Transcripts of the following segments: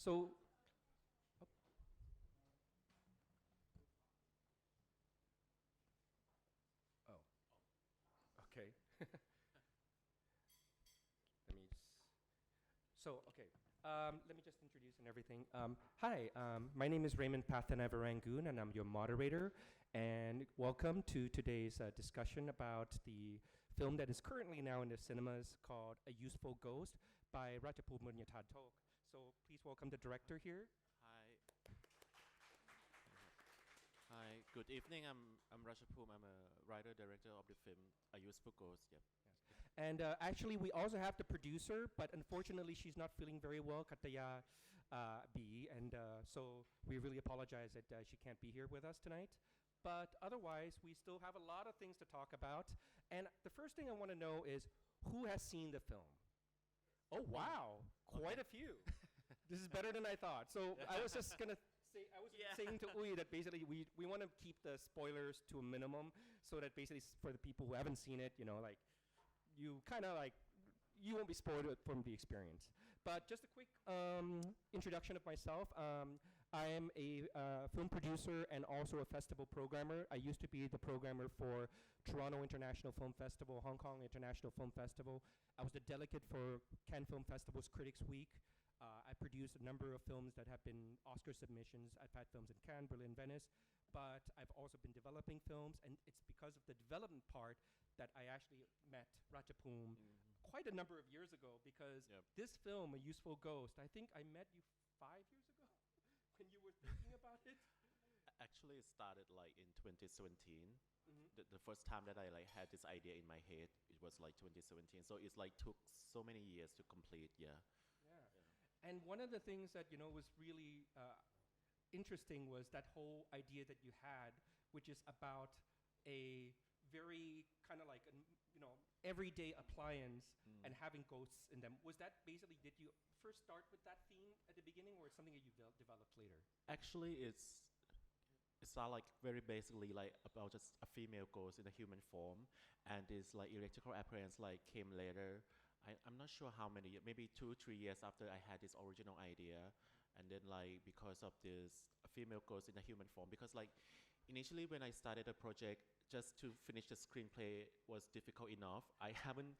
So, oh, oh, okay. Let me just, so, okay. Let me just introduce and everything. Hi, my name is Raymond Pathanavarangoon, and I'm your moderator. And welcome to today's discussion about the film that is currently now in the cinemas called A Useful Ghost by Ratchapu Munyatadtok. So please welcome the director here. Hi. Hi. Good evening. I'm Rajapum. I'm a writer director of the film A Useful Ghost. Yep. Yes. And actually, we also have the producer, but unfortunately, she's not feeling very well, Kataya B. And so we really apologize that she can't be here with us tonight. But otherwise, we still have a lot of things to talk about. And the first thing I want to know is who has seen the film? Oh, wow. Quite a few. This is better than I thought. So I was just going to say, I was saying to Uy that basically we want to keep the spoilers to a minimum so that basically for the people who haven't seen it, you know, like, you kind of like, you won't be spoiled from the experience. But just a quick introduction of myself. I am a film producer and also a festival programmer. I used to be the programmer for Toronto International Film Festival, Hong Kong International Film Festival. I was the delegate for Cannes Film Festival's Critics Week. I produced a number of films that have been Oscar submissions. I've had films in Cannes, Berlin, Venice, but I've also been developing films, and it's because of the development part that I actually met Ratchapum quite a number of years ago, because this film, A Useful Ghost, I think I met you 5 years ago when you were thinking about it. Actually, it started like in 2017. The first time that I like had this idea in my head, it was like 2017. So it's like took so many years to complete. Yeah. And one of the things that, you know, was really interesting was that whole idea that you had, which is about a very kind of like, you know, everyday appliance and having ghosts in them. Was that basically, did you first start with that theme at the beginning, or it's something that you developed later? Actually, it's not like very basically like about just a female ghost in a human form, and this like electrical appearance like came later. I'm not sure how many, maybe 2-3 years after I had this original idea, and then like because of this female ghost in a human form, because like initially when I started the project, just to finish the screenplay was difficult enough. I haven't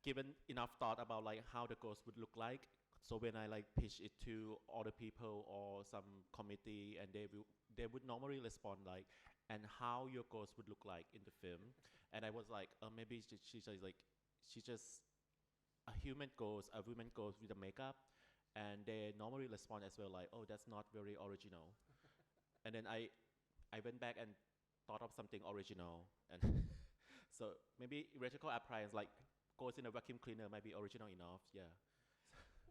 given enough thought about like how the ghost would look like. So when I like pitch it to other people or some committee, and they would normally respond like, and how your ghost would look like in the film, and I was like, maybe she's just a human ghost, a woman ghost with a makeup, and they normally respond as well like, oh, that's not very original. And then I went back and thought of something original, and so maybe electrical appliance like goes in a vacuum cleaner might be original enough. Yeah.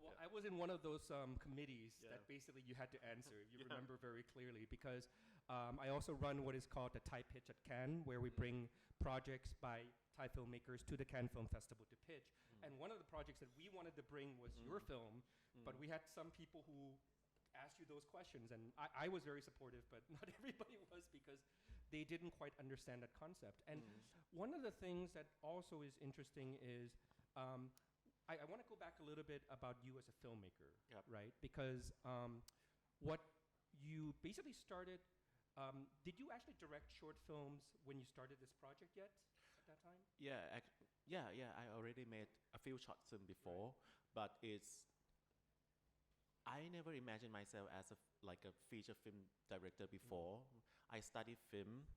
Well, I was in one of those committees that basically you had to answer, if you remember very clearly, because I also run what is called the Thai Pitch at Cannes, where we bring projects by Thai filmmakers to the Cannes Film Festival to pitch. And one of the projects that we wanted to bring was your film, but we had some people who asked you those questions, and I was very supportive, but not everybody was, because they didn't quite understand that concept. And one of the things that also is interesting is, I want to go back a little bit about you as a filmmaker, right? Because what you basically started, did you actually direct short films when you started this project yet at that time? Yeah. I already made a few short films before, but I never imagined myself as like a feature film director before. I studied film.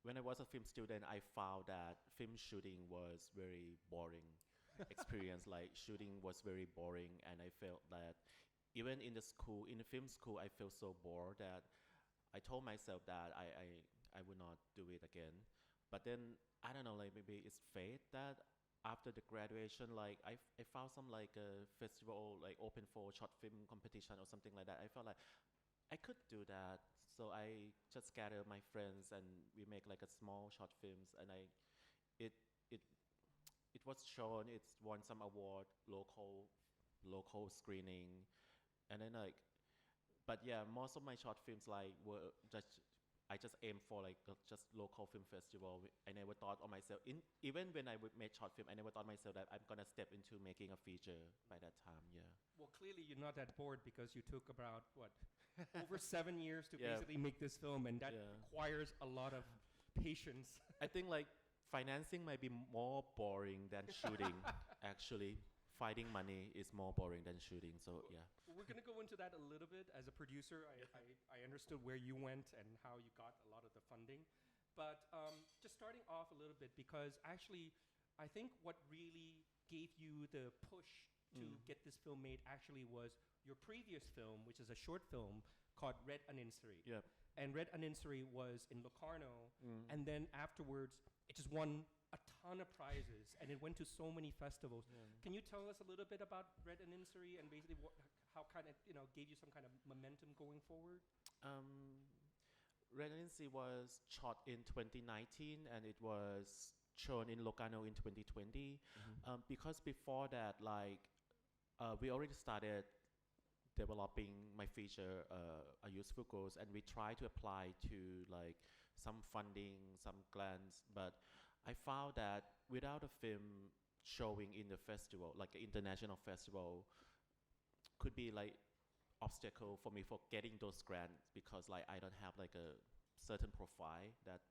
When I was a film student, I found that film shooting was very boring experience. Like shooting was very boring, and I felt that even in the film school, I felt so bored that I told myself that I would not do it again. But then I don't know, like maybe it's fate that after the graduation, like I found some like a festival like open for short film competition or something like that. I felt like I could do that, so I just gather my friends and we make like a small short films, and it it it was shown. It's won some award, local screening, and then like, but yeah, most of my short films like were just I just aim for like just local film festival. I never thought of myself even when I would make short film. I never thought myself that I'm gonna step into making a feature by that time. Yeah. Well, clearly you're not that bored because you took about what over 7 years to Yeah. basically make this film, and that Yeah. requires a lot of patience. I think like financing might be more boring than shooting. Actually, finding money is more boring than shooting. So yeah. We're going to go into that a little bit. As a producer, I understood where you went and how you got a lot of the funding. But just starting off a little bit, because actually, I think what really gave you the push to get this film made actually was your previous film, which is a short film called Red Aninsari. Yeah. And Red Aninsari was in Locarno, and then afterwards, it just won a ton of prizes, and it went to so many festivals. Yeah. Can you tell us a little bit about Red Aninsari and basically how kind of gave you some kind of momentum going forward? Residency was shot in 2019 and it was shown in Locarno in 2020. Because before that, like, we already started developing my feature, A Useful Ghost, and we tried to apply to like some funding, some grants, but I found that without a film showing in the festival, like an international festival, could be like obstacle for me for getting those grants because like I don't have like a certain profile that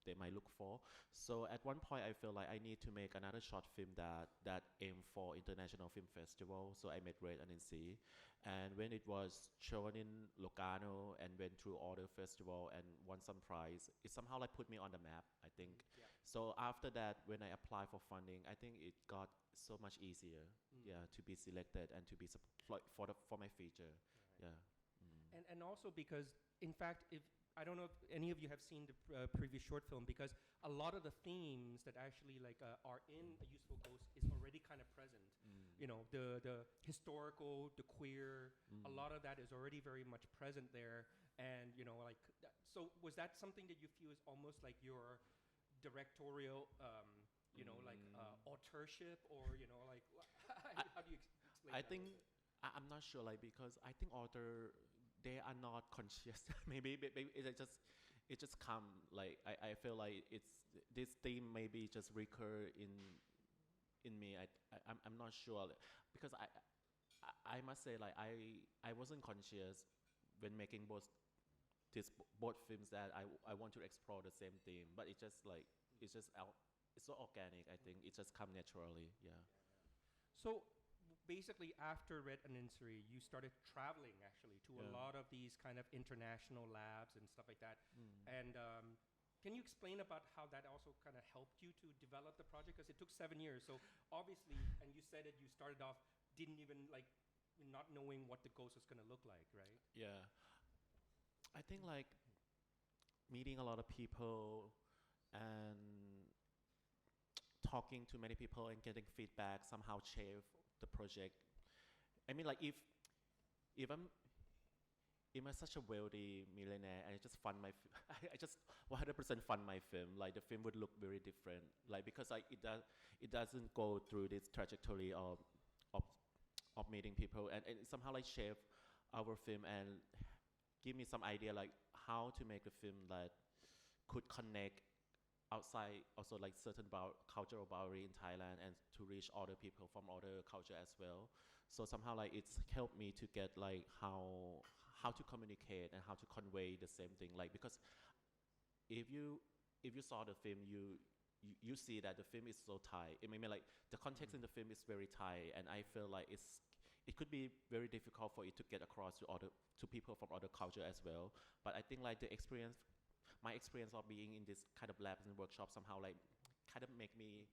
they might look for. So at one point I feel like I need to make another short film that aim for international film festival. So I made Red Aninsari, and when it was shown in Locarno and went through all the festival and won some prize, it somehow like put me on the map, I think. Yeah. So after that, when I applied for funding, I think it got so much easier, yeah, to be selected and to be for my feature, Right. yeah. And also because, in fact, if I don't know if any of you have seen the previous short film, because a lot of the themes that actually like are in A Useful Ghost is already kind of present. You know, the historical, the queer, a lot of that is already very much present there. And you know, like, so was that something that you feel is almost like your directorial, you know, like authorship, or you know, like how do you explain? I that think a little bit? I'm not sure, like, because I think author they are not conscious. maybe it just come like I feel like it's this theme maybe just recur in me. I'm not sure because I must say like I wasn't conscious when making both films that I want to explore the same theme, but it just like it's just out. It's so organic. I think it just come naturally. Yeah. So basically, after Red Aninsari, you started traveling actually to a Yeah. lot of these kind of international labs and stuff like that. And can you explain about how that also kind of helped you to develop the project? Because it took 7 years. So obviously, and you said that you started off didn't even like not knowing what the ghost was going to look like, right? Yeah. I think like meeting a lot of people and talking to many people and getting feedback somehow shape the project. I mean, like if I'm such a wealthy millionaire and I just fund my I just 100% fund my film, like the film would look very different, like because like it doesn't go through this trajectory of meeting people, and it somehow like shape our film and give me some idea like how to make a film that could connect outside also like certain cultural boundary in Thailand and to reach other people from other culture as well. So somehow like it's helped me to get like how to communicate and how to convey the same thing, like because if you saw the film you see that the film is so Thai. I mean like the context in the film is very Thai, and I feel like it could be very difficult for it to get across to people from other culture as well. But I think like my experience of being in this kind of labs and workshops somehow like kind of make me,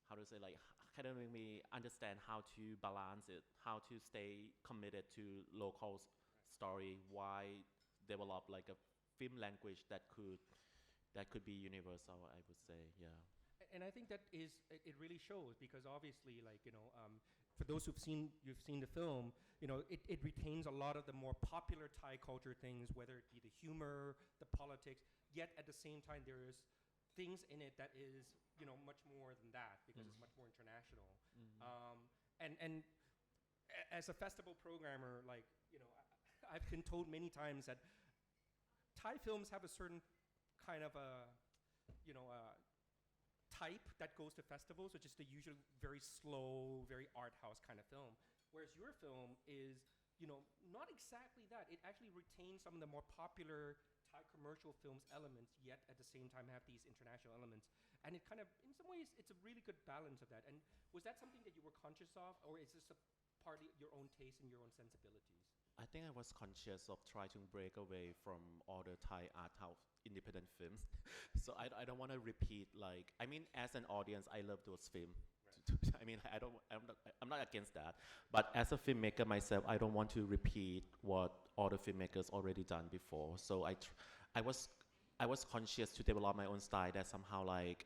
how to say, like kind of make me understand how to balance it, how to stay committed to local story, why develop like a film language that could be universal, I would say, yeah. And I think that is it really shows, because obviously, like, you know, for those you've seen the film, you know, it retains a lot of the more popular Thai culture things, whether it be the humor, the politics, yet at the same time there is things in it that is, you know, much more than that, because it's much more international. And as a festival programmer, like, you know, I've been told many times that Thai films have a certain kind of a, type that goes to festivals, which is the usual very slow, very art house kind of film. Whereas your film is, not exactly that. It actually retains some of the more popular Thai commercial films elements, yet at the same time have these international elements. And it kind of, in some ways, it's a really good balance of that. And was that something that you were conscious of, or is this a part of your own taste and your own sensibilities? I think I was conscious of trying to break away from all the Thai art house independent films. So I don't want to repeat like, I mean, as an audience, I love those films. Right. I mean, I'm not against that. But as a filmmaker myself, I don't want to repeat what other filmmakers already done before. So I was conscious to develop my own style that somehow like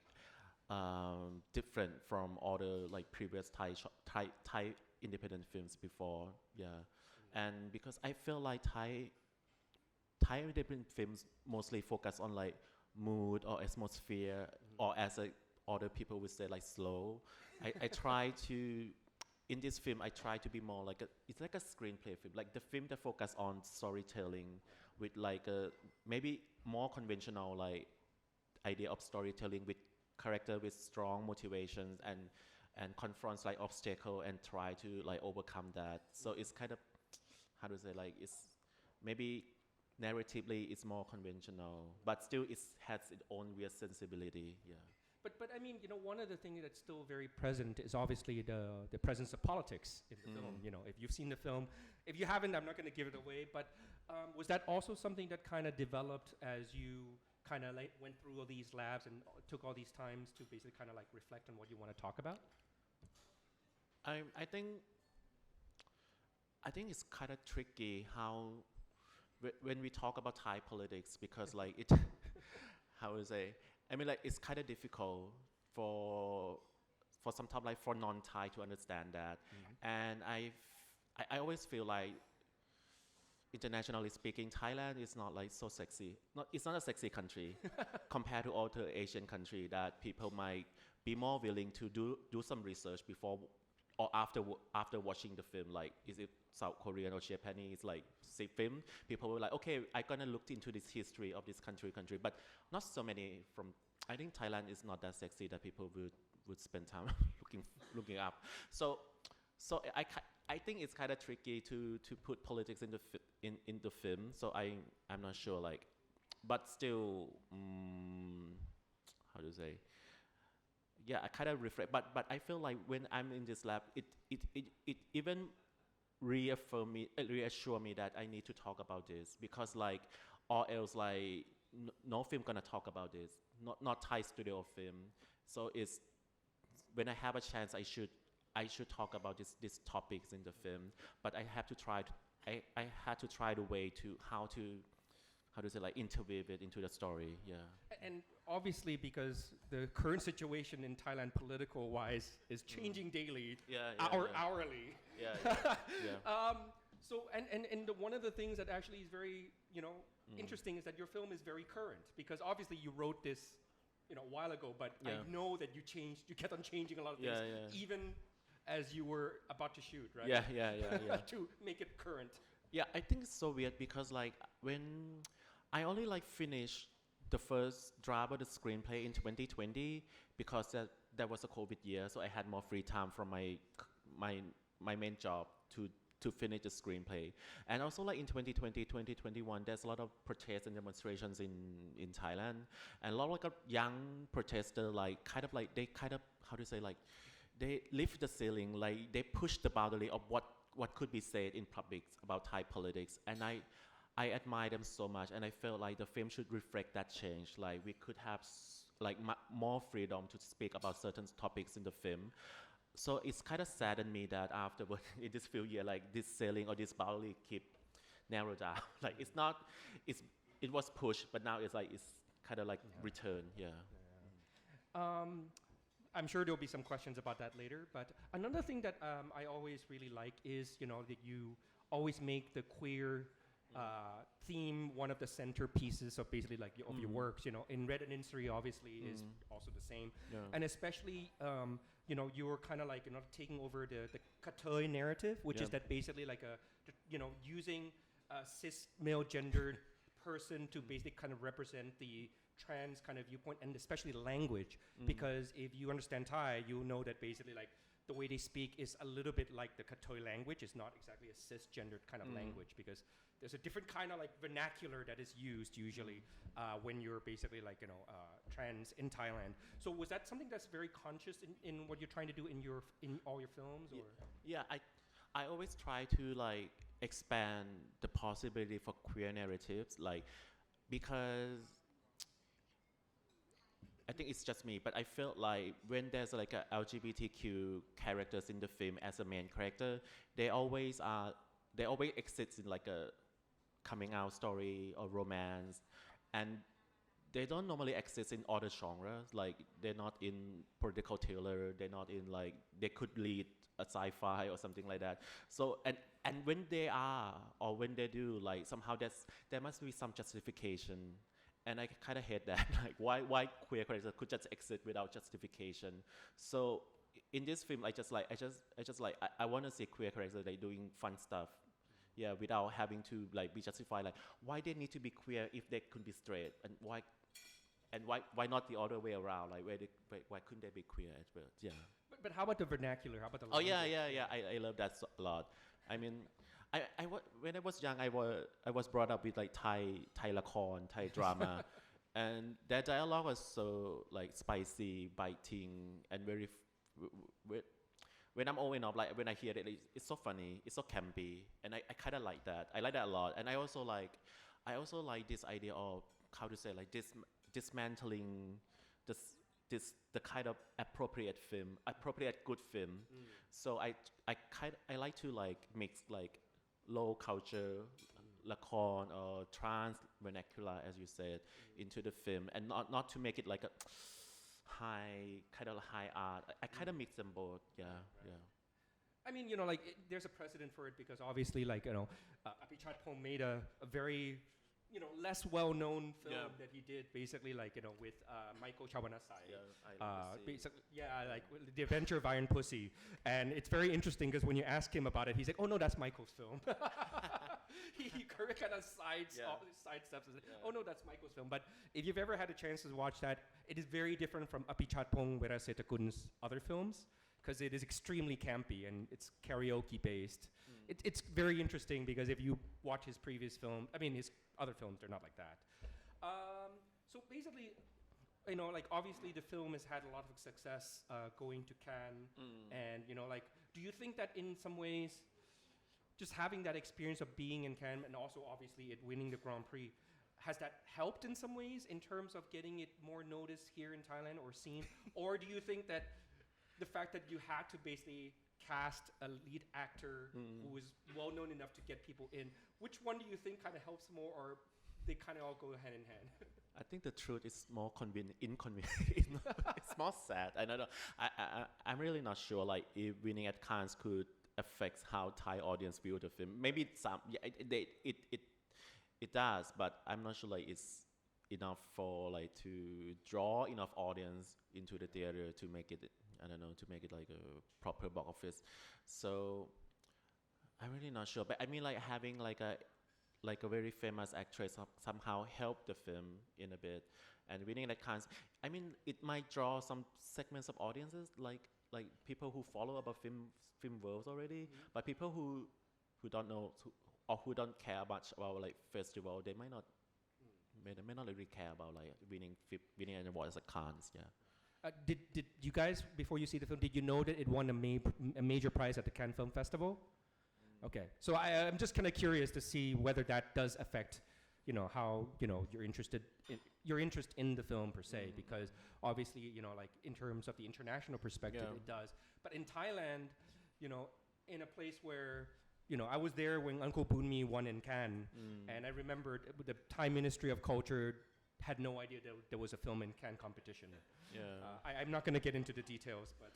different from all the like previous Thai independent films before. Yeah. And because I feel like Thai independent films mostly focus on like mood or atmosphere, or as other people would say like slow. I try to, in this film, I try to be more like it's like a screenplay film, like the film that focus on storytelling with like a maybe more conventional like idea of storytelling with character with strong motivations and confronts like obstacle and try to like overcome that. So it's kind of, how to say, like it's maybe narratively it's more conventional, but still it has its own weird sensibility. Yeah. But I mean, one of the things that's still very present is obviously the presence of politics in the film. If you've seen the film, if you haven't, I'm not going to give it away. But was that also something that kind of developed as you kind of like went through all these labs and took all these times to basically kind of like reflect on what you want to talk about? I think it's kind of tricky how when we talk about Thai politics, because like it, how to say, I mean like it's kind of difficult for sometimes like for non-Thai to understand that. And I always feel like internationally speaking, Thailand is not like so sexy. It's not a sexy country compared to other Asian country that people might be more willing to do some research before or after watching the film. Like, is it South Korean or Japanese like say film? People were like, okay, I'm gonna look into this history of this country, but not so many from. I think Thailand is not that sexy that people would spend time looking up. So I think it's kind of tricky to put politics in the film. So I'm not sure like, but still, how to say? Yeah, I kind of reflect, but I feel like when I'm in this lab, it even reassure me that I need to talk about this, because like, or else like no film gonna talk about this, not Thai studio film. So it's when I have a chance, I should talk about these topics in the film, but I have to try I had to try the way to how to say like interweave it into the story. Yeah. And obviously, because the current situation in Thailand, political-wise, is changing daily, hourly. Yeah. So, one of the things that actually is very, interesting is that your film is very current, because obviously you wrote this, a while ago, but I know that you kept on changing a lot of things, even as you were about to shoot, right? Yeah. To make it current. Yeah, I think it's so weird because like when I only like finished the first draft of the screenplay in 2020, because that was a COVID year, so I had more free time from my main job to finish the screenplay. And also like in 2020, 2021, there's a lot of protests and demonstrations in Thailand, and a lot of like a young protester like they how to say, like they lift the ceiling, like they push the boundary of what could be said in public about Thai politics. And I admire them so much, and I felt like the film should reflect that change. Like we could have more freedom to speak about certain topics in the film. So it's kind of saddened me that afterward in this few years, like this ceiling or this boundary keep narrowed down. Like it was pushed, but now it's kind of like returned. Yeah. I'm sure there'll be some questions about that later, but another thing that I always really like is, that you always make the queer theme one of the centerpieces of basically like of your works. In Red and Insuri obviously is also the same, and especially you're kind of like taking over the Katoi narrative, which is that basically like using cis male gendered person to basically kind of represent the trans kind of viewpoint, and especially the language, because if you understand Thai, you know that basically like the way they speak is a little bit like the Katoi language. It's not exactly a cisgendered kind of language, because there's a different kind of like vernacular that is used usually when you're basically like, trans in Thailand. So was that something that's very conscious in what you're trying to do in all your films? Or? Yeah, I always try to like expand the possibility for queer narratives, like, because I think it's just me, but I felt like when there's like a LGBTQ characters in the film as a main character, they always exist in like a coming out story or romance, and they don't normally exist in other genres. Like they're not in political thriller, they're not in like, they could lead a sci-fi or something like that. So and when they are, or when they do, like somehow there must be some justification. And I kind of hate that. Like, why queer characters could just exist without justification? So in this film, I want to see queer characters like doing fun stuff, yeah, without having to like be justified. Like, why they need to be queer if they could be straight, and why not the other way around? Like, why couldn't they be queer as well? Yeah. But how about the vernacular? How about the Oh language? yeah. I love that a lot. I mean, when I was young, I was brought up with like Thai lakon, Thai drama, and their dialogue was so like spicy, biting, and very. When I'm old enough, like when I hear it, it's so funny, it's so campy, and I kind of like that. I like that a lot, and I also like this idea of how to say like dismantling the kind of appropriate good film. So I like to like mix like low culture, lacon or trans vernacular, as you said, into the film, and not to make it like a high art. I kind of mix them both. Yeah. I mean, like there's a precedent for it, because obviously, like Apichat Pong made a very less well-known film that he did, basically like with Michael Chawanasai. Like The Adventure of Iron Pussy, and it's very interesting because when you ask him about it, he's like, "Oh no, that's Michael's film." he kind of sidesteps and says, "Oh no, that's Michael's film." But if you've ever had a chance to watch that, it is very different from Apichat Pong Werasetakun's other films, because it is extremely campy and it's karaoke based. It's very interesting, because if you watch his previous film, I mean his other films, they're not like that. So basically, like obviously the film has had a lot of success going to Cannes, and like, do you think that in some ways, just having that experience of being in Cannes and also obviously it winning the Grand Prix, has that helped in some ways in terms of getting it more noticed here in Thailand or seen? Or do you think that the fact that you had to basically cast a lead actor who was well known enough to get people in, which one do you think kind of helps more, or they kind of all go hand in hand? I think the truth is more inconvenient. It's more sad. I don't know. I'm really not sure. Like, if winning at Cannes could affect how Thai audience view the film. Maybe some. Yeah, it does, but I'm not sure. Like, it's enough for like to draw enough audience into the theater to make it. I don't know, to make it like a proper box office. So I'm really not sure. But I mean, like having like a very famous actress somehow helped the film in a bit, and winning that Cannes. I mean, it might draw some segments of audiences, like people who follow about film worlds already, but people who don't know or who don't care much about like festival, they might not really care about like winning an award as a Cannes. Yeah. Did you guys, before you see the film, did you know that it won a major prize at the Cannes Film Festival? Okay, so I'm just kind of curious to see whether that does affect, how your interest in the film per se, because obviously, like in terms of the international perspective, it does. But in Thailand, in a place where I was there when Uncle Boonmi won in Cannes, and I remembered the Thai Ministry of Culture had no idea that there was a film in Cannes competition. I'm not going to get into the details, but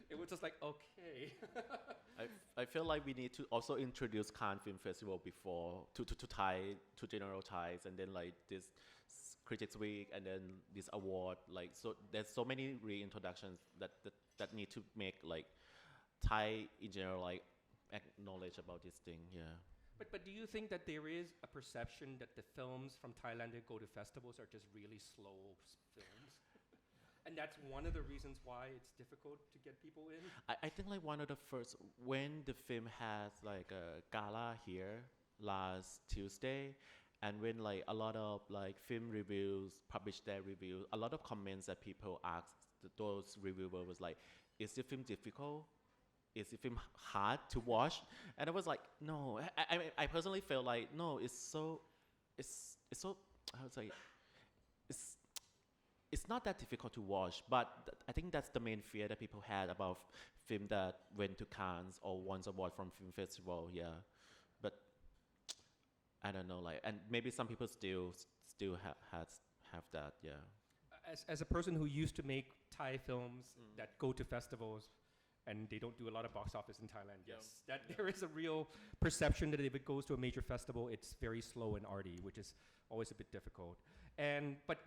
it was just like, okay. I feel like we need to also introduce Cannes Film Festival before to general Thais, and then like this Critics Week, and then this award. Like, so there's so many reintroductions that need to make like Thai in general like acknowledge about this thing. Yeah. But do you think that there is a perception that the films from Thailand that go to festivals are just really slow films? And that's one of the reasons why it's difficult to get people in? I think like one of the first when the film has like a gala here last Tuesday, and when like a lot of like film reviews publish their reviews, a lot of comments that people asked those reviewers was like, is the film difficult? Is the film hard to watch? And I was like, no. I personally felt like no. It's so I would say it's it's not that difficult to watch, but I think that's the main fear that people had about film that went to Cannes or won award from film festival. Yeah, but I don't know, like, and maybe some people still have that. Yeah. As a person who used to make Thai films that go to festivals, and they don't do a lot of box office in Thailand. Yeah. Yes, that there is a real perception that if it goes to a major festival, it's very slow and arty, which is always a bit difficult. And but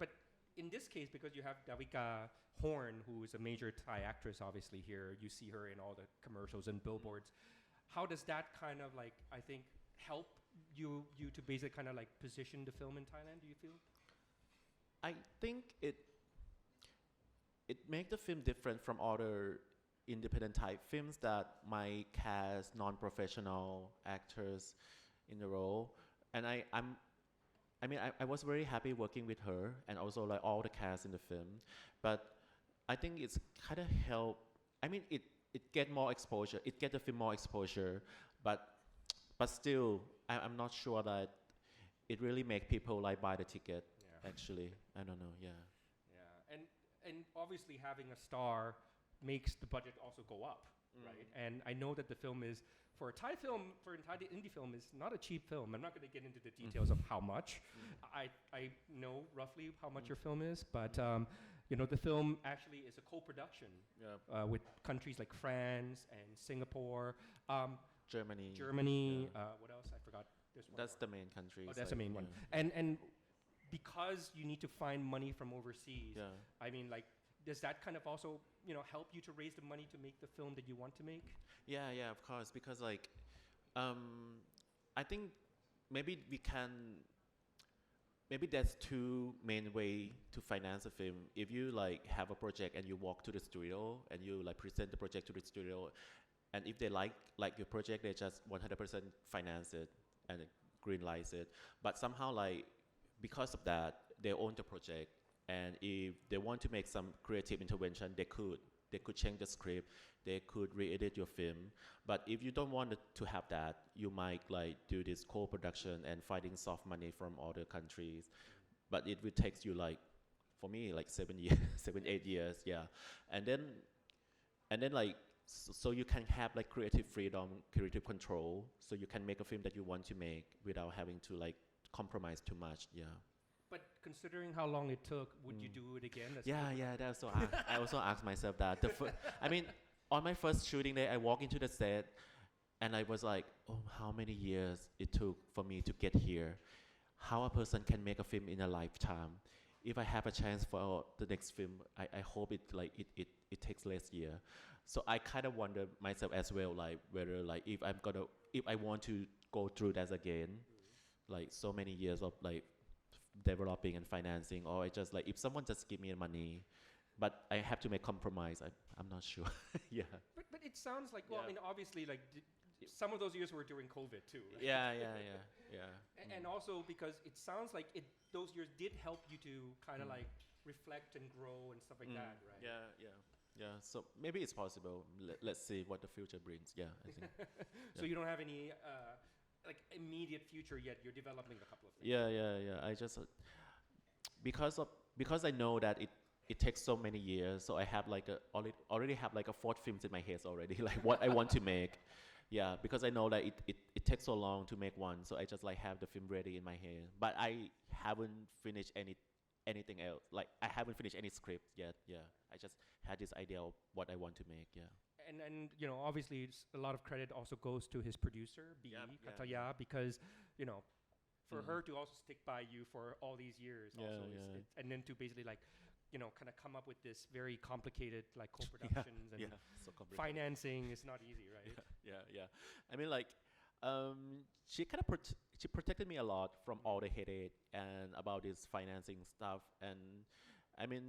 in this case, because you have Davika Horn, who is a major Thai actress, obviously here, you see her in all the commercials and billboards. How does that kind of like, I think, help you to basically kind of like position the film in Thailand? Do you feel? I think it makes the film different from other independent type films that might cast non-professional actors in the role, and I was very happy working with her and also like all the cast in the film, but I think it's kind of help. I mean, it get more exposure. It get the film more exposure, but still, I'm not sure that it really make people like buy the ticket. Yeah. Actually, I don't know. Yeah. Yeah, and obviously having a star makes the budget also go up, right? And I know that the film is, for a Thai film, for a Thai indie film, is not a cheap film. I'm not going to get into the details of how much. I know roughly how much your film is, but you know, the film actually is a co-production with countries like France and Singapore, Germany. What else? I forgot. There's one That's more. the main country. Oh, that's the main one. And because you need to find money from overseas, Yeah. I mean, like, does that kind of also, you know, help you to raise the money to make the film that you want to make? Yeah, of course. Because like, I think maybe maybe there's two main way to finance a film. If you like have a project and you walk to the studio and you like present the project to the studio, and if they like your project, they just 100% finance it and green light it. But somehow like because of that, they own the project. And if they want to make some creative intervention, they could change the script, they could re-edit your film. But if you don't want to have that, you might like do this co-production and finding soft money from other countries. But it will take you like, for me, like 7 years, 7-8 years, yeah. And then like, so you can have like creative freedom, creative control, so you can make a film that you want to make without having to like compromise too much, yeah. But considering how long it took, would you do it again? That's also I also asked myself that. I mean, on my first shooting day, I walked into the set, and I was like, oh, how many years it took for me to get here? How a person can make a film in a lifetime? If I have a chance for the next film, I hope it takes less year. So I kind of wonder myself as well, like whether like if I want to go through that again, like so many years of like developing and financing, or I just like if someone just give me money, but I have to make compromise. I'm not sure. Yeah. But it sounds like, well, Yeah. I mean, obviously, like some of those years were during COVID too. Right? Yeah. And also because it sounds like those years did help you to kind of like reflect and grow and stuff like that, right? Yeah. So maybe it's possible. Let's see what the future brings. Yeah, I think. So you don't have any like immediate future yet. You're developing a couple of things. Yeah. I just because I know that it takes so many years, so I have like already have like a 4 films in my head already, like what I want to make. Yeah, because I know that it takes so long to make one, so I just like have the film ready in my head. But I haven't finished anything else. Like I haven't finished any script yet. Yeah, I just had this idea of what I want to make. Yeah. And you know, obviously, a lot of credit also goes to his producer, B. Kataya, because you know, for her to also stick by you for all these years, and then to basically like, you know, kind of come up with this very complicated like co-productions and so complicated. financing is not easy, right? Yeah. I mean, like, She kind of she protected me a lot from all the headache and about this financing stuff. And I mean,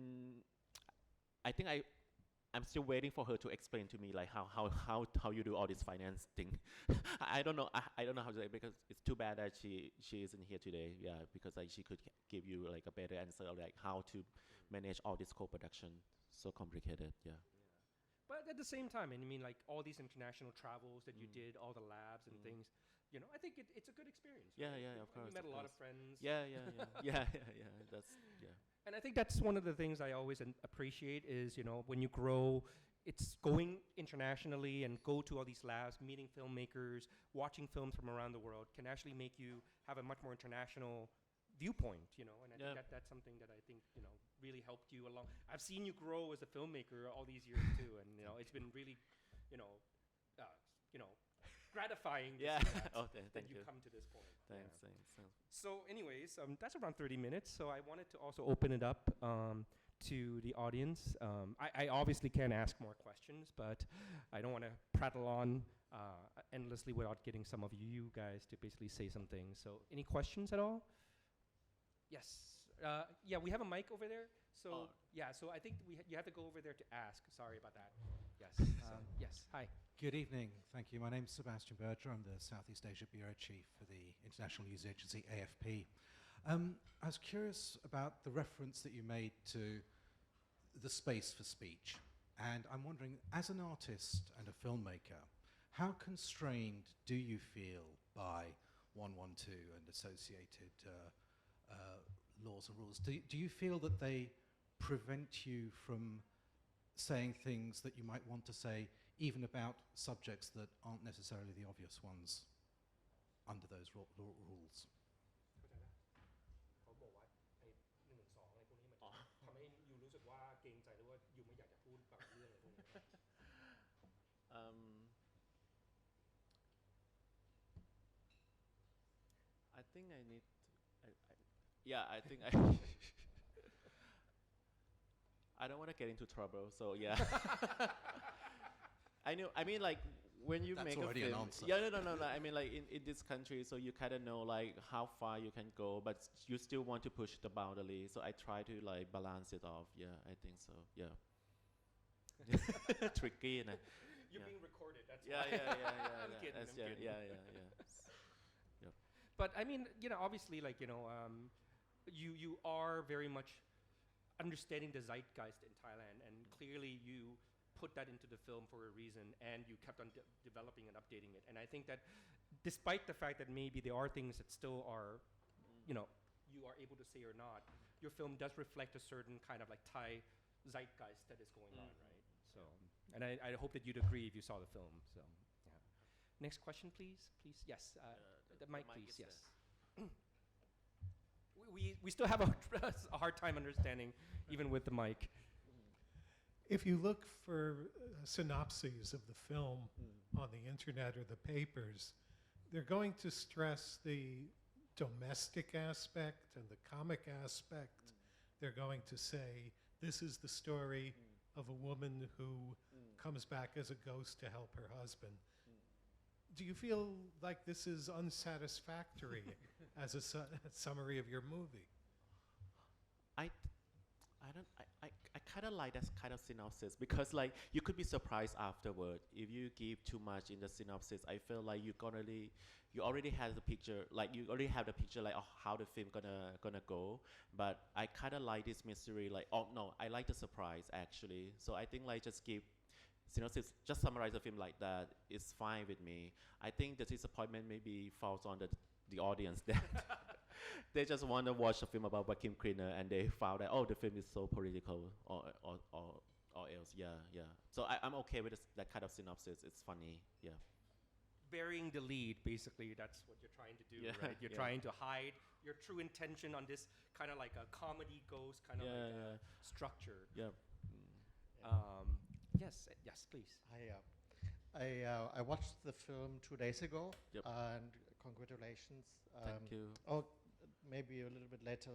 I think I'm still waiting for her to explain to me like how you do all this finance thing. I don't know. I don't know how to say it, because it's too bad that she isn't here today. Yeah, because like she could give you like a better answer of like how to manage all this co-production. So complicated. Yeah. But at the same time, and I mean, like all these international travels that you did, all the labs and things, you know, I think it's a good experience. Yeah, right? yeah, of course. You met of a lot of course. friends. Yeah, yeah, yeah, yeah, yeah, yeah. That's yeah. And I think that's one of the things I always appreciate is, you know, when you grow, it's going internationally and go to all these labs, meeting filmmakers, watching films from around the world can actually make you have a much more international viewpoint, you know, and I think that's something that I think, you know, really helped you along. I've seen you grow as a filmmaker all these years too, and, you know, it's been really, you know, gratifying to Yeah. see that, Oh, that thank you've you. come to this point. Thanks, Yeah. thanks. So anyways, that's around 30 minutes, so I wanted to also open it up to the audience. I obviously can ask more questions, but I don't want to prattle on endlessly without getting some of you guys to basically say something. So any questions at all? Yes. Yeah, we have a mic over there. So yeah, so I think you have to go over there to ask. Sorry about that. Yes. Yes. Hi. Good evening. Thank you. My name's Sebastian Berger. I'm the Southeast Asia Bureau Chief for the International News Agency, AFP. I was curious about the reference that you made to the space for speech. And I'm wondering, as an artist and a filmmaker, how constrained do you feel by 112 and associated laws and rules? Do you feel that they prevent you from saying things that you might want to say, even about subjects that aren't necessarily the obvious ones under those rules? เขาบอกว่าไอ้112อะไรพวกนี้มันทำให้ยูรู้สึกว่าเกรงใจหรือว่ายูไม่อยากจะพูดบางเรื่องอะไรพวกนี้ I think I need. Yeah, I think I. I don't want to get into trouble, so yeah. I know. I mean, like when you That's make a already film. an answer. Yeah, no. I mean, like in this country, so you kind of know like how far you can go, but you still want to push the boundary. So I try to like balance it off. Yeah, I think so. Yeah. Tricky, and You're being recorded. That's yeah. why. I'm kidding. That's- I'm kidding. Yeah. But I mean, you know, obviously, like, you know, you are very much understanding the zeitgeist in Thailand, and clearly you put that into the film for a reason, and you kept on developing and updating it. And I think that despite the fact that maybe there are things that still are, you know, you are able to say or not, your film does reflect a certain kind of like Thai zeitgeist that is going on, right? So, and I hope that you'd agree if you saw the film. So, yeah. Next question, please. Please, yes. The mic, please. Yes. We still have a hard time understanding, even with the mic. If you look for synopses of the film on the internet or the papers, they're going to stress the domestic aspect and the comic aspect. They're going to say, this is the story of a woman who comes back as a ghost to help her husband. Do you feel like this is unsatisfactory as a summary of your movie? I kind of like that kind of synopsis, because like you could be surprised afterward if you give too much in the synopsis. I feel like you already have the picture, like you already have the picture like of how the film gonna go. But I kind of like this mystery, like I like the surprise actually. So I think like just give synopsis, just summarize the film like that is fine with me. I think the disappointment maybe falls on the audience that they just want to watch a film about vacuum cleaner and they found that the film is so political or else. Yeah. So I'm okay with that kind of synopsis. It's funny. Yeah. Burying the lead, basically, that's what you're trying to do, Yeah, right? You're yeah. trying to hide your true intention on this kind of like a comedy ghost kind of like structure. Yeah. Yes, please. I watched the film 2 days ago, Yep. and congratulations. Thank you. Oh, maybe a little bit later,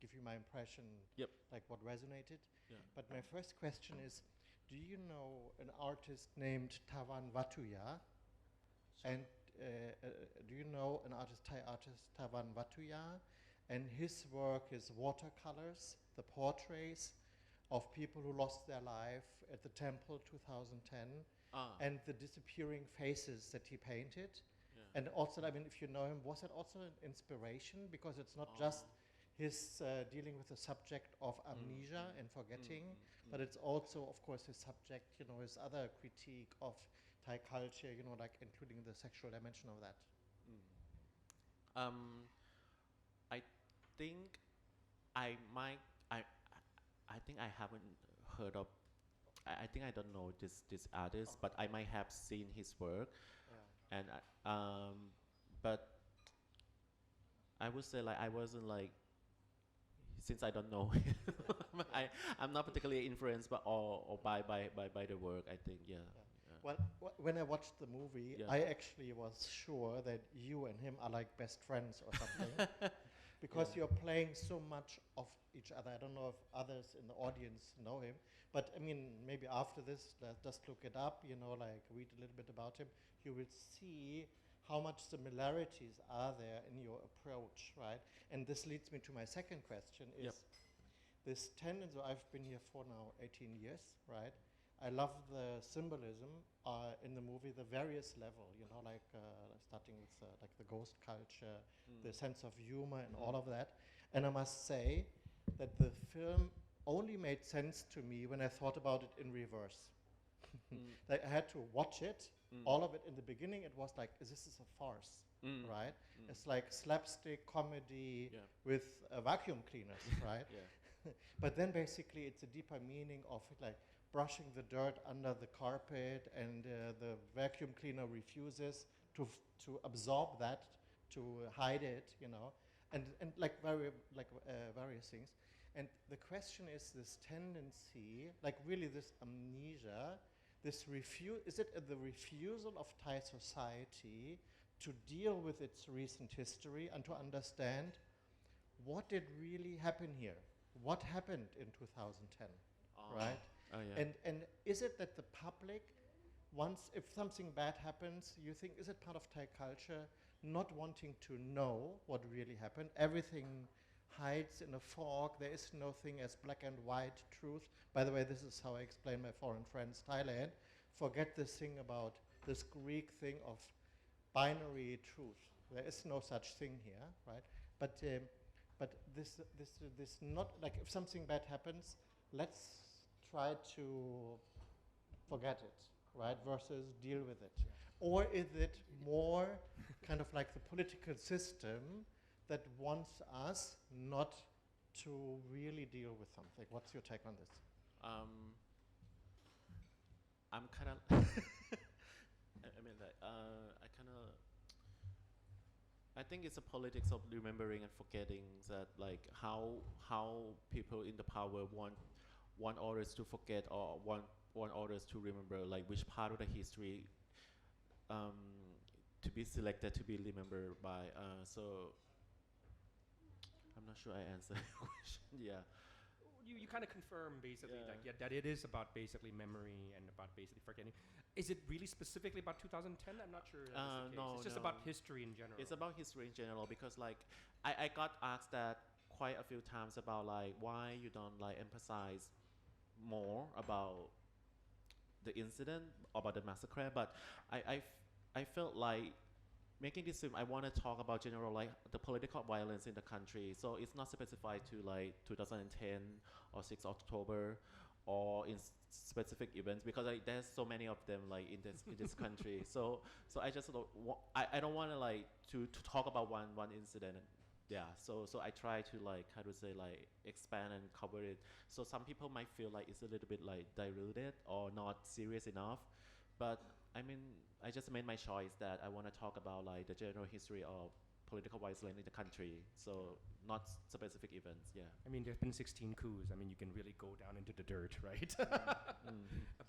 give you my impression, Yep. like what resonated. Yeah. But my first question is, do you know an artist named Tavan Vatuya? And do you know an artist, Thai artist, Tavan Vatuya? And his work is watercolors, the portraits of people who lost their life at the temple 2010, and the disappearing faces that he painted. Yeah. And also, I mean, if you know him, was it also an inspiration? Because it's not just his dealing with the subject of amnesia and forgetting, but it's also, of course, his subject, you know, his other critique of Thai culture, you know, like including the sexual dimension of that. I think I might. I think I haven't heard of. I think I don't know this artist, but I might have seen his work, Yeah. and but I would say like I wasn't like, since I don't know him, I'm not particularly influenced by the work. I think Well, when I watched the movie, I actually was sure that you and him are like best friends or something, because you're playing so much of each other. I don't know if others in the audience know him, but I mean, maybe after this, just look it up, you know, like read a little bit about him. You will see how much similarities are there in your approach, right? And this leads me to my second question is, this tendency, I've been here for now 18 years, right? I love the symbolism in the movie, the various level, you know, like starting with like the ghost culture, the sense of humor and all of that. And I must say that the film only made sense to me when I thought about it in reverse. Like I had to watch it, all of it in the beginning, it was like, this is a farce, right? It's like slapstick comedy with vacuum cleaners, right? But then basically it's a deeper meaning of it, like brushing the dirt under the carpet, and the vacuum cleaner refuses to absorb that, to hide it, you know, and like various things. And the question is this tendency, like really this amnesia, this is it the refusal of Thai society to deal with its recent history and to understand what did really happen here? What happened in 2010, right? Oh, yeah. And is it that the public, once, if something bad happens, you think, is it part of Thai culture not wanting to know what really happened? Everything hides in a fog. There is no thing as black and white truth. By the way, this is how I explain my foreign friends, Thailand. Forget this thing about this Greek thing of binary truth. There is no such thing here, right? But this not, like if something bad happens, let's try to forget it, right, versus deal with it. Or is it more kind of like the political system that wants us not to really deal with something? What's your take on this? I'm kind of. I mean, like, I kind of. I think it's a politics of remembering and forgetting, that like how people in the power want others to forget, or want others to remember, like which part of the history to be selected to be remembered by. So I'm not sure I answered your question. Yeah. You kind of confirm basically that it is about basically memory and about basically forgetting. Is it really specifically about 2010? I'm not sure. That is the case. No, it's just about history in general. It's about history in general, because like I got asked that quite a few times about like why you don't like emphasize more about the incident, about the massacre. But I felt like making this film, I want to talk about general like the political violence in the country. So it's not specified to like 2010 or 6 October or in specific events, because like there's so many of them like in this country. So I just I don't want to like to talk about one incident. Yeah. So I try to like, how to say, like expand and cover it. So some people might feel like it's a little bit like diluted or not serious enough, but I mean, I just made my choice that I want to talk about like the general history of political violence in the country, so not specific events. Yeah. I mean, there's been 16 coups. I mean, you can really go down into the dirt, right?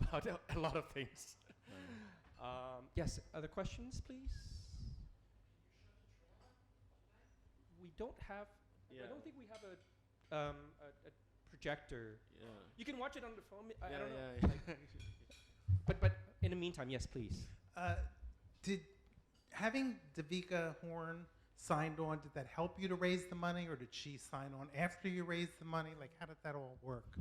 About a lot of things. Yes, other questions, please? We don't have, I don't think we have a projector. Yeah. You can watch it on the phone. I don't know. Yeah. But in the meantime, yes, please. having Devika Horn signed on, did that help you to raise the money, or did she sign on after you raised the money? Like, how did that all work?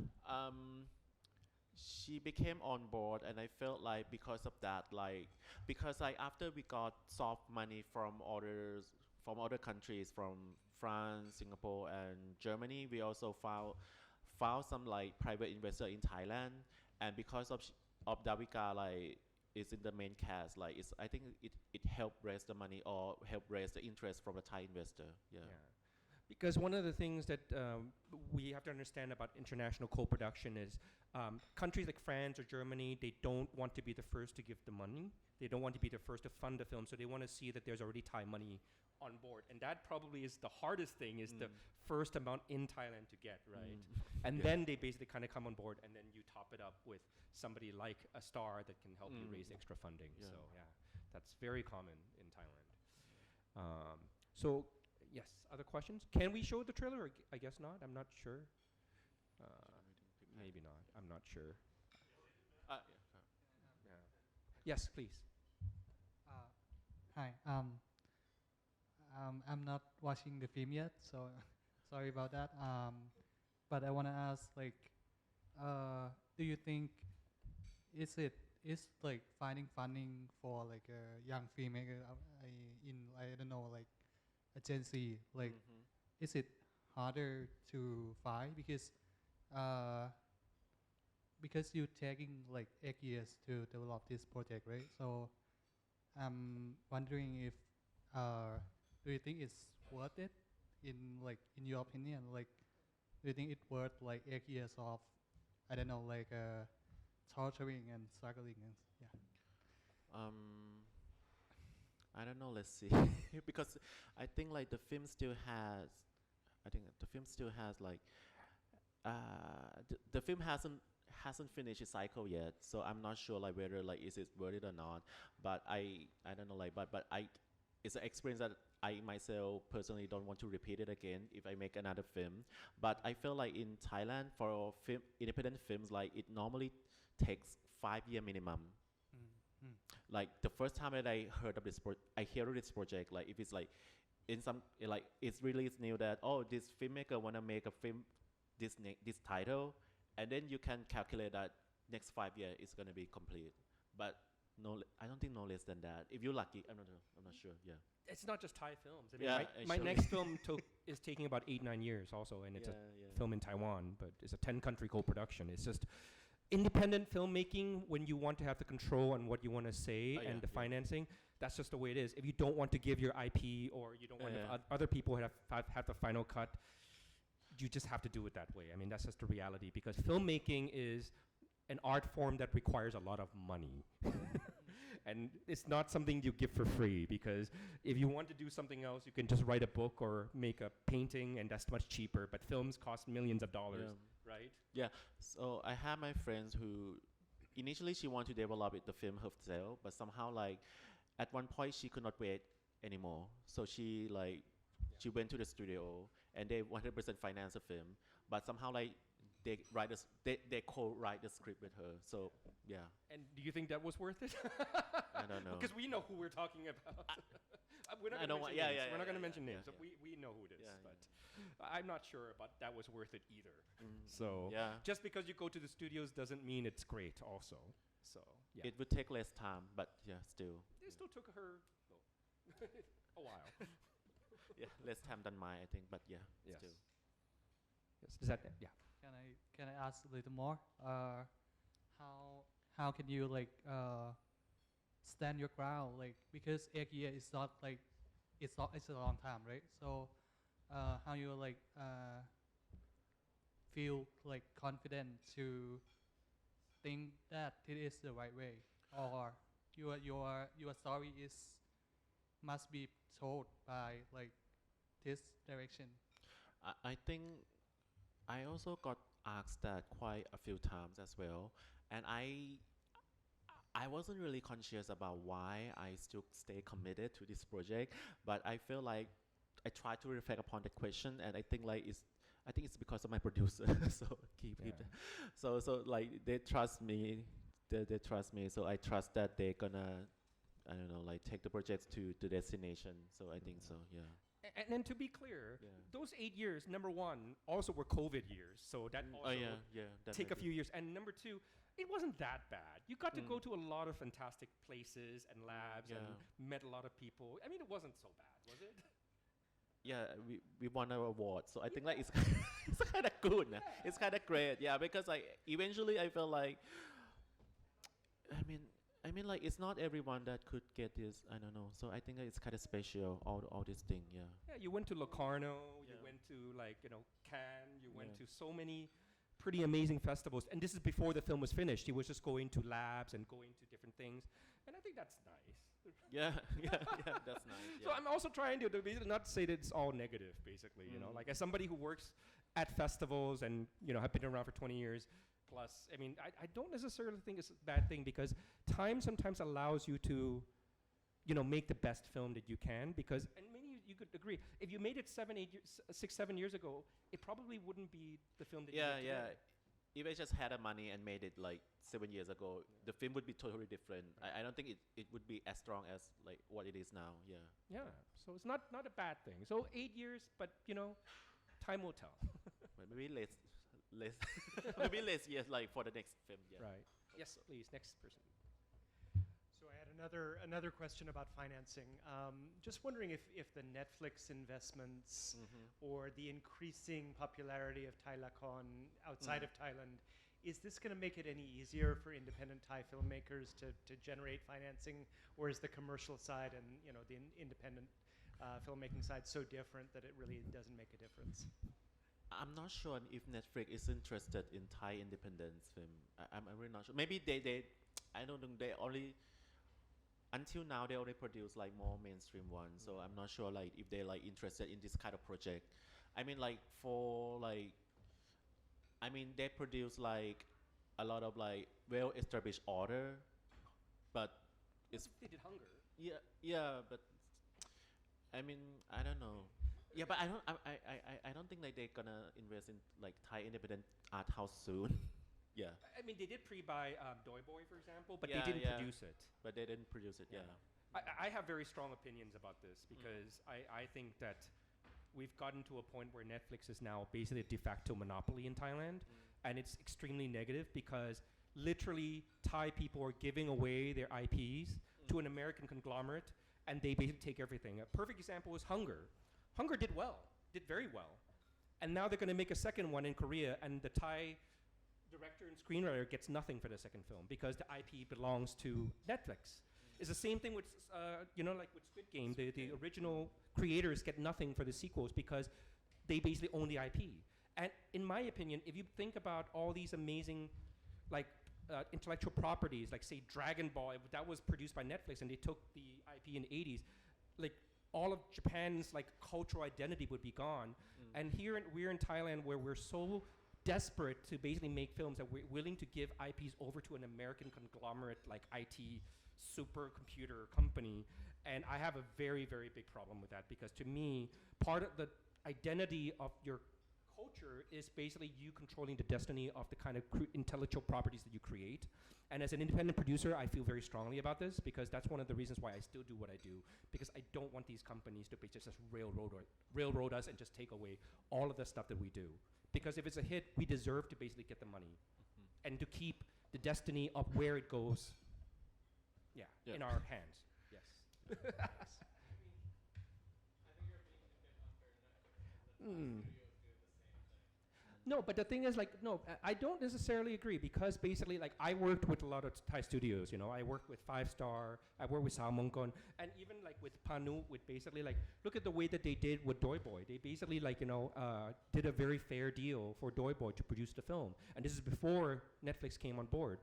She became on board, and I felt like because of that, like because like after we got soft money from other countries, from France, Singapore, and Germany, we also found some like private investor in Thailand, and because of Davika like is in the main cast, like I think it helped raise the money or helped raise the interest from the Thai investor. Yeah. Because one of the things that we have to understand about international co-production is countries like France or Germany, they don't want to be the first to give the money. They don't want to be the first to fund the film, so they want to see that there's already Thai money on board. And that probably is the hardest thing, is the first amount in Thailand to get, right? And then they basically kind of come on board, and then you top it up with somebody like a star that can help you raise extra funding. Yeah. So yeah, that's very common in Thailand. So yes, other questions? Can we show the trailer? Or I guess not. I'm not sure. Maybe not. I'm not sure. Yeah. Yes, please. Hi. I'm not watching the film yet, so sorry about that. But I want to ask, like, do you think is like finding funding for like a young filmmaker in I don't know, like a Gen Z, like is it harder to find because you're taking like 8 years to develop this project, right? So I'm wondering if do you think it's worth it in your opinion? Like, do you think it's worth like 8 years of, I don't know, like torturing and struggling and yeah? I don't know. Let's see, because I think like the film still has like the film hasn't finished its cycle yet, so I'm not sure like whether like is it worth it or not. But I don't know, like but it's an experience that I myself personally don't want to repeat it again if I make another film. But I feel like in Thailand for independent films, like it normally takes 5 year minimum. Like the first time that I heard of this project, like if it's like in some like it's released new that this filmmaker wanna make a film this title, and then you can calculate that next 5 years is gonna be complete. But no, I don't think no less than that. If you're lucky, I'm not sure. Yeah. It's not just Thai films. I mean, Yeah, my next film is taking about 8-9 years also, and it's a film in Taiwan, but it's a 10-country co-production. It's just independent filmmaking when you want to have the control on what you want to say and the financing. That's just the way it is. If you don't want to give your IP, or you don't want other people have the final cut, you just have to do it that way. I mean, that's just the reality, because filmmaking is an art form that requires a lot of money. And it's not something you give for free, because if you want to do something else, you can just write a book or make a painting, and that's much cheaper. But films cost millions of dollars, right? Yeah. So I have my friends who initially she wanted to develop the film herself, but somehow like at one point she could not wait anymore. So she she went to the studio and they 100% finance the film, but somehow like they co-write the script with her. So yeah. And do you think that was worth it? I don't know. Because we know who we're talking about. We're not I going to don't mention want- names. yeah, We're not going to yeah, mention names. yeah, So we know who it is. Yeah, But I'm not sure about that was worth it either. Mm. So Yeah. just because you go to the studios doesn't mean it's great also. So yeah. It would take less time, but yeah, still. It still took her a while. Yeah, less time than mine, I think, but yeah, Yes. still. Yes. Is that yeah? Can I ask a little more? How can you like stand your ground, like, because 8 years is not like it's a long time, right? So how you like feel like confident to think that it is the right way, or your story must be told by like this direction? I think I also got asked that quite a few times as well, and I wasn't really conscious about why I still stay committed to this project, but I feel like I try to reflect upon the question, and I think it's because of my producer. So keep so like they trust me, they trust me, so I trust that they're gonna I don't know, like take the projects to the destination. So I think so, yeah. And then to be clear, Yeah. those 8 years, number one, also were COVID years, so that Oh also yeah, yeah. take a definitely. few years. And number two, it wasn't that bad. You got to go Mm. to a lot of fantastic places and labs and Yeah. met a lot of people. I mean, it wasn't so bad, was it? Yeah, we won our award, so I think like it's it's kind of good. Nah. It's kind of great, yeah. Because like eventually I felt like, I mean like it's not everyone that could get this. I don't know. So I think it's kind of special. All this thing, yeah. Yeah, you went to Locarno, you Yeah. went to like, Cannes, you went Yeah. to so many pretty amazing festivals. And this is before the film was finished. He was just going to labs and going to different things. And I think that's nice. Yeah, yeah. That's nice. So Yeah. I'm also trying to basically not say that it's all negative, basically, like as somebody who works at festivals and, have been around for 20 years plus, I mean, I don't necessarily think it's a bad thing because time sometimes allows you to, make the best film that you can because, and maybe you could agree, if you made it 6, 7 years ago, it probably wouldn't be the film that Yeah, you make yeah. today. If I just had the money and made it like 7 years ago, the film would be totally different. I don't think it would be as strong as like what it is now. Yeah. Yeah, so it's not a bad thing. So 8 years, but, time will tell. But maybe less, maybe less years like for the next film. Yeah. Right. Yes, please, next person. So I had another question about financing. Just wondering if the Netflix investments or the increasing popularity of Thailand outside of Thailand, is this going to make it any easier for independent Thai filmmakers to generate financing, or is the commercial side and the independent filmmaking side so different that it really doesn't make a difference? I'm not sure if Netflix is interested in Thai independence film. I'm really not sure. Maybe I don't think they only. Until now, they only produce like more mainstream ones, so I'm not sure like if they like interested in this kind of project. I mean, like they produce like a lot of like well-established order, but it's They did Hunger. yeah, but I mean I don't know. Yeah, but I don't think like they're gonna invest in like Thai independent art house soon. Yeah. I mean, they did pre-buy Doi Boy, for example, but Yeah, they didn't yeah. produce it. But they didn't produce it, yeah. I have very strong opinions about this because I think that we've gotten to a point where Netflix is now basically a de facto monopoly in Thailand, and it's extremely negative because literally Thai people are giving away their IPs to an American conglomerate, and they basically take everything. A perfect example is Hunger. Hunger did very well. And now they're going to make a second one in Korea, and the Thai director and screenwriter gets nothing for the second film because the IP belongs to Netflix. It's the same thing with, like with Squid Game. The original creators get nothing for the sequels because they basically own the IP. And in my opinion, if you think about all these amazing, like, intellectual properties, like say Dragon Ball, that was produced by Netflix, and they took the IP in the 80s, like all of Japan's like cultural identity would be gone. And here we're in Thailand where we're so desperate to basically make films that we're willing to give IPs over to an American conglomerate like IT supercomputer company. And I have a very, very big problem with that because to me, part of the identity of your culture is basically you controlling the destiny of the kind of intellectual properties that you create. And as an independent producer, I feel very strongly about this because that's one of the reasons why I still do what I do, because I don't want these companies to basically just railroad us and just take away all of the stuff that we do. Because if it's a hit, we deserve to basically get the money and to keep the destiny of where it goes, in our hands. Yes. No, but the thing is, like, no, I don't necessarily agree because basically, like, I worked with a lot of Thai studios, I worked with 5 Star, I worked with Sao Mongkon, and even, like, with Panu, with basically, like, look at the way that they did with Doi Boy. They basically, like, did a very fair deal for Doi Boy to produce the film. And this is before Netflix came on board.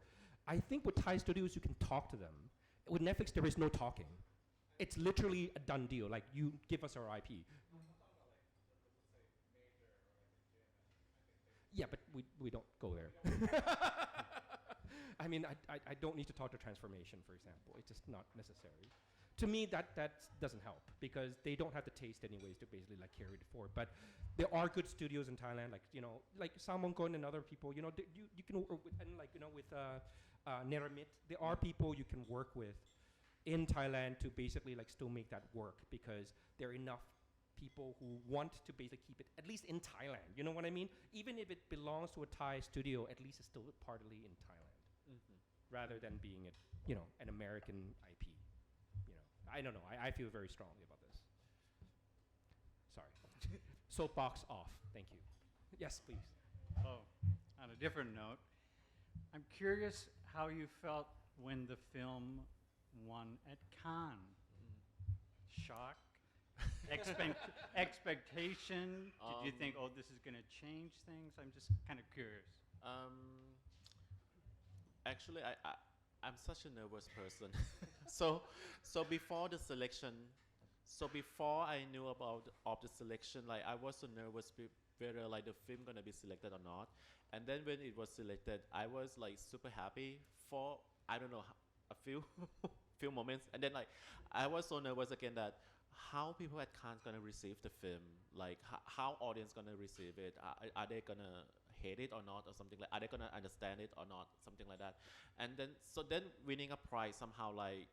I think with Thai studios, you can talk to them. With Netflix, there is no talking. It's literally a done deal. Like, you give us our IP. Yeah, but we don't go there. I mean, I don't need to talk to Transformation, for example. It's just not necessary. To me, that doesn't help because they don't have the taste anyways to basically like carry it forward. But there are good studios in Thailand, like Sao Mongkon and other people. You can work with, and with Neramit, there are people you can work with in Thailand to basically like still make that work, because there are enough people who want to basically keep it at least in Thailand. You know what I mean? Even if it belongs to a Thai studio, at least it's still partly in Thailand, rather than being it, you know, an American IP. You know, I don't know. I feel very strongly about this. Sorry. Soapbox off. Thank you. Yes, please. Oh, on a different note, I'm curious how you felt when the film won at Cannes. Shock? Expectation? Did you think, oh, this is going to change things? I'm just kind of curious. Actually, I'm such a nervous person. so before the selection, so before I knew about of the selection, like I was so nervous whether like the film gonna be selected or not. And then when it was selected, I was like super happy for I don't know a few few moments, and then like I was so nervous again that how people at Cannes gonna receive the film, like how audience gonna receive it, are they gonna hate it or not, or something like, are they gonna understand it or not, something like that. And then so then winning a prize somehow like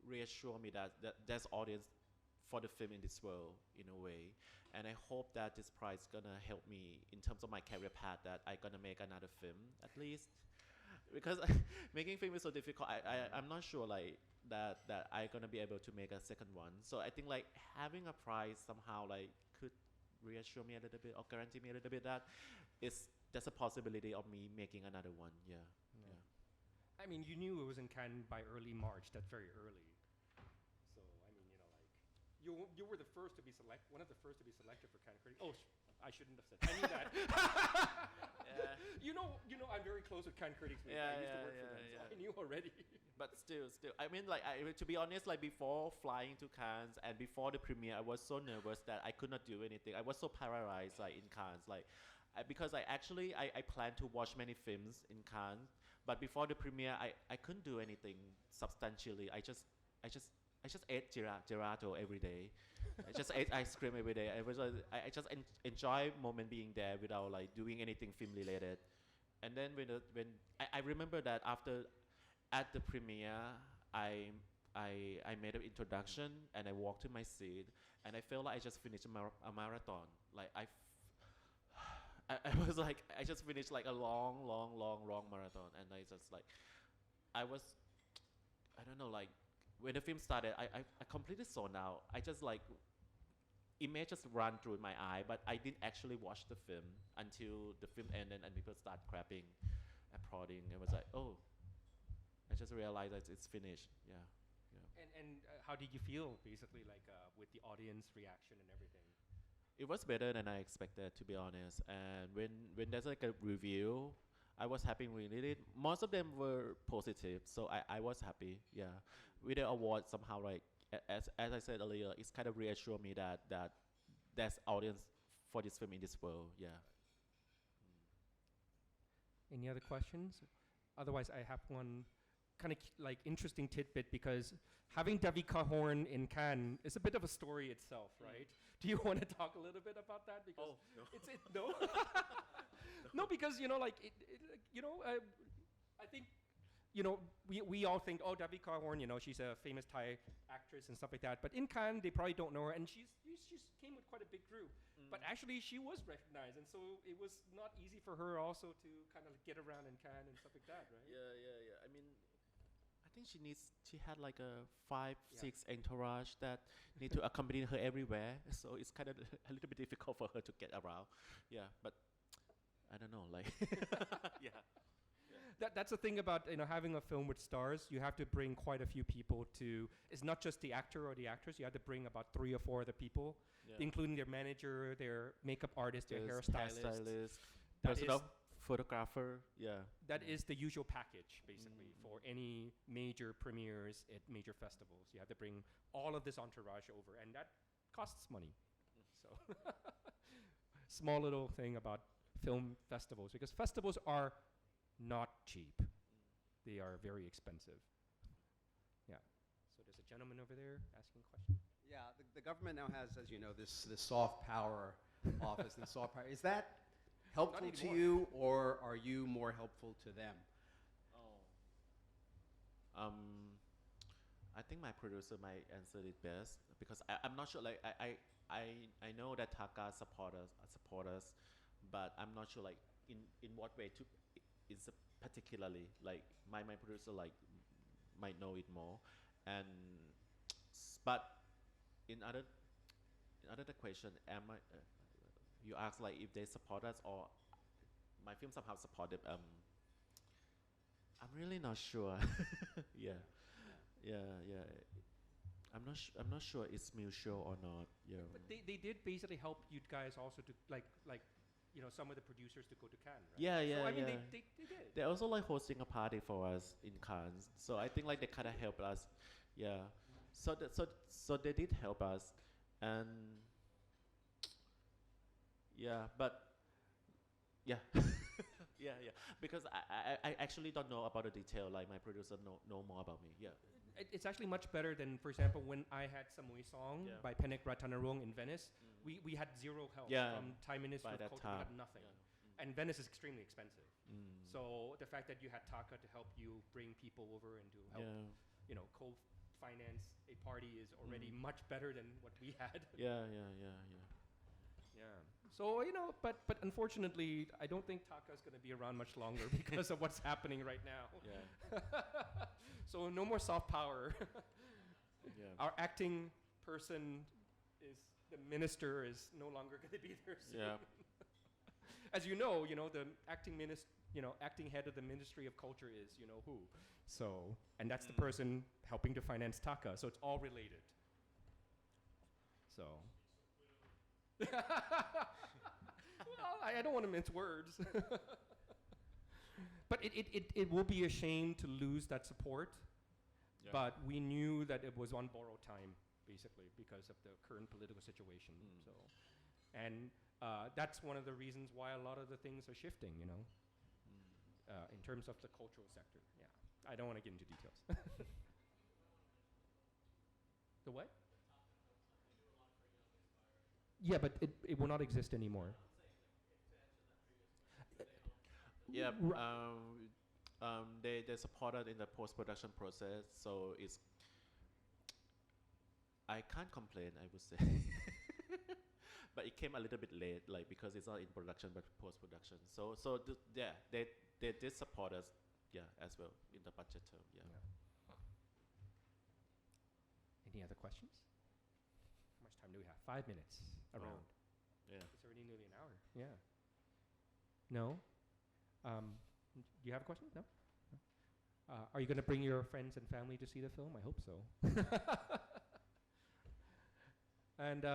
reassure me that there's audience for the film in this world in a way. And I hope that this prize gonna help me in terms of my career path, that I gonna make another film at least, because making film is so difficult. I'm not sure like that I gonna be able to make a second one. So I think like having a prize somehow like could reassure me a little bit or guarantee me a little bit that there's a possibility of me making another one. Yeah. I mean, you knew it was in Cannes by early March. That's very early. So I mean, you know, like you were the first to be one of the first to be selected for Cannes Critics. Oh, I shouldn't have said. I knew that. Yeah. You know, I'm very close with Cannes Critics. I used to work for them, so I knew already. But still, I mean, like, to be honest, like before flying to Cannes and before the premiere, I was so nervous that I could not do anything. I was so paralyzed, like in Cannes, like, because I planned to watch many films in Cannes, but before the premiere, I couldn't do anything substantially. I just ate gelato every day. I just ate ice cream every day. I just enjoy moment being there without like doing anything film related. And then when I remember that at the premiere, I made an introduction and I walked to my seat and I felt like I just finished a marathon. Like I was like I just finished like a long marathon, and I just like I don't know, like when the film started, I completely zoned out. I just like image just ran through my eye, but I didn't actually watch the film until the film ended and people start clapping, applauding. It was like, oh, I just realized that it's finished. Yeah. And how did you feel, basically, like with the audience reaction and everything? It was better than I expected, to be honest. And when there's like a review, I was happy with it. Most of them were positive, so I was happy. Yeah, with the award somehow, like as I said earlier, it's kind of reassured me that there's audience for this film in this world. Yeah. Any other questions? Otherwise, I have one kind of like interesting tidbit, because having Davika Horn in Cannes is a bit of a story itself, right? Do you want to talk a little bit about that? Because no. No, because like I think we all think, oh, Davika Horn, she's a famous Thai actress and stuff like that. But in Cannes, they probably don't know her, and she came with quite a big group. But actually, she was recognized, and so it was not easy for her also to kind of get around in Cannes and stuff like that, right? Yeah. I mean, I think she had like a 5-6 entourage that need to accompany her everywhere. So it's kind of a little bit difficult for her to get around. Yeah, but I don't know, like, yeah. That's the thing about having a film with stars. You have to bring quite a few people to. It's not just the actor or the actress. You have to bring about 3 or 4 other people, including their manager, their makeup artist, their hairstylist, personal photographer. Yeah, that is the usual package basically for any major premieres at major festivals. You have to bring all of this entourage over, and that costs money. So, small little thing about film festivals, because festivals are not cheap. They are very expensive. Yeah. So there's a gentleman over there asking a question. Yeah, the government now has, as you know, this soft power office and soft power. Is that helpful to you, or are you more helpful to them? I think my producer might answer it best because I'm not sure. Like I know that Taka support us, but I'm not sure like in what way to is particularly like my producer like might know it more, and but in other question, am I? You ask like if they support us or my film somehow supported. I'm really not sure. Yeah. I'm not sure it's mutual or not. Yeah. But they did basically help you guys also to like some of the producers to go to Cannes, right? Yeah. So I mean Yeah. they did. They're also like hosting a party for us in Cannes, so I think like they kind of helped us. Yeah. So they did help us, and yeah, but yeah. Yeah. Because I actually don't know about the detail. Like my producer know more about me. Yeah. It's actually much better than, for example, when I had Samui Song by Penek Ratanarong in Venice. We had zero help from Thai Ministry of Culture. We had nothing. Yeah. And Venice is extremely expensive. Mm. So the fact that you had Taka to help you bring people over and to help, co-finance a party is already much better than what we had. Yeah. Yeah. So, but unfortunately, I don't think Taka is going to be around much longer because of what's happening right now. Yeah. So no more soft power. Yeah. Our acting person the minister is no longer going to be there soon. Yeah. As you know, the acting acting head of the Ministry of Culture is who. So, and that's the person helping to finance Taka. So it's all related. So. Well, I don't want to mince words. But it will be a shame to lose that support. Yeah. But we knew that it was on borrowed time, basically, because of the current political situation. So, and that's one of the reasons why a lot of the things are shifting, in terms of the cultural sector. Yeah, I don't want to get into details. The what? Yeah, but it will not exist anymore. Yeah. They supported in the post-production process, so it's. I can't complain, I would say. But it came a little bit late, like because it's not in production but post-production. So they did support us, as well in the budget term. Yeah. Any other questions? How much time do we have? 5 minutes around. Yeah. It's already nearly an hour. Yeah. No? Do you have a question? No? Are you going to bring your friends and family to see the film? I hope so. And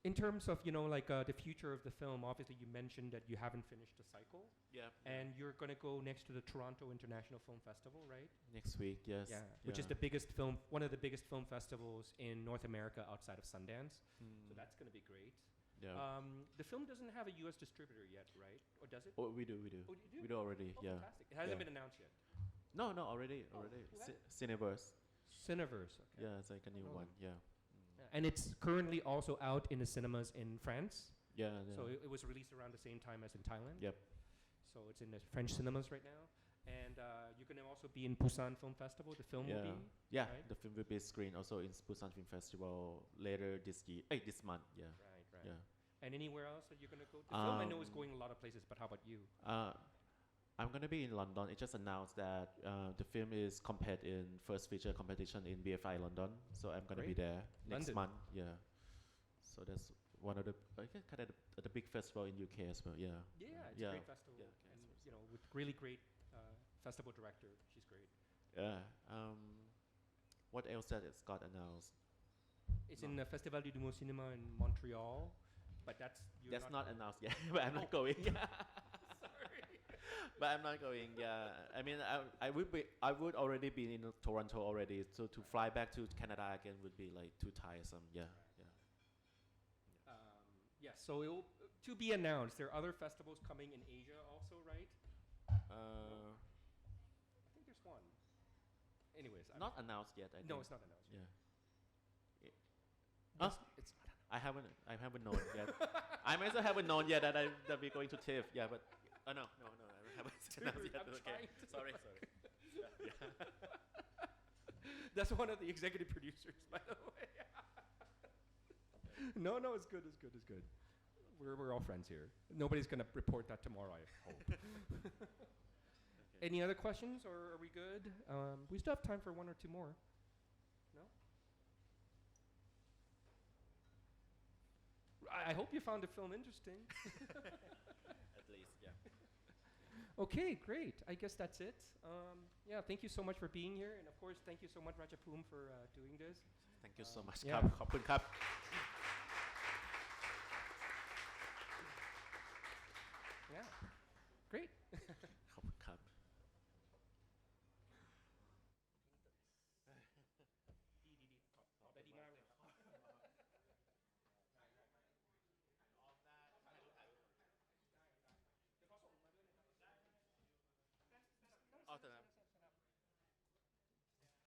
in terms of, the future of the film, obviously you mentioned that you haven't finished the cycle. Yeah. And you're going to go next to the Toronto International Film Festival, right? Next week, yes. Yeah, which is one of the biggest film festivals in North America outside of Sundance. So that's going to be great. Yeah. The film doesn't have a U.S. distributor yet, right? Or does it? Oh, we do. Oh, you do? We do already. Oh, yeah. fantastic. It hasn't been announced yet. No, already. who has it? Cineverse. Cineverse. Okay. Yeah, it's like a new one. Yeah. Yeah. And it's currently also out in the cinemas in France. Yeah. So it was released around the same time as in Thailand. Yep. So it's in the French cinemas right now. And you're going to also be in Busan Film Festival. The film will be. Yeah, right? the film will be screened also in Busan Film Festival later this month. Yeah. Right. Yeah. And anywhere else that you're going to go? The film I know is going a lot of places, but how about you? I'm going to be in London. It just announced that the film is compared in first feature competition in BFI London. So I'm going to be there next month. Yeah. So that's one of the kind of the big festival in UK as well. Yeah. Yeah, it's a great festival. Yeah. And with really great festival director. She's great. Yeah. What else that it's got announced? It's in the Festival du Nouveau Cinéma in Montreal, but that's not announced yet. But I'm not going. Sorry. But I'm not going. Yeah. I mean, I would already be in Toronto already. So to fly back to Canada again would be like too tiresome. Yeah. Yes. So it will to be announced. There are other festivals coming in Asia also, right? I think there's one. Anyways, not announced yet. I think. No, it's not announced. Yeah. It's not announced. I haven't known yet. I myself haven't known yet that we're going to TIFF. Yeah, but no, I haven't announced yet. I'm Okay. trying to Sorry. That's one of the executive producers, by the way. No, it's good, it's good, it's good. We're all friends here. Nobody's going to report that tomorrow, I hope. Any other questions, or are we good? We still have time for one or two more. No? I hope you found the film interesting. At least, yeah. Okay, great. I guess that's it. Yeah, thank you so much for being here. And of course, thank you so much, Rajapum, for doing this. Thank you so much. Yeah. ครับ ขอบคุณครับ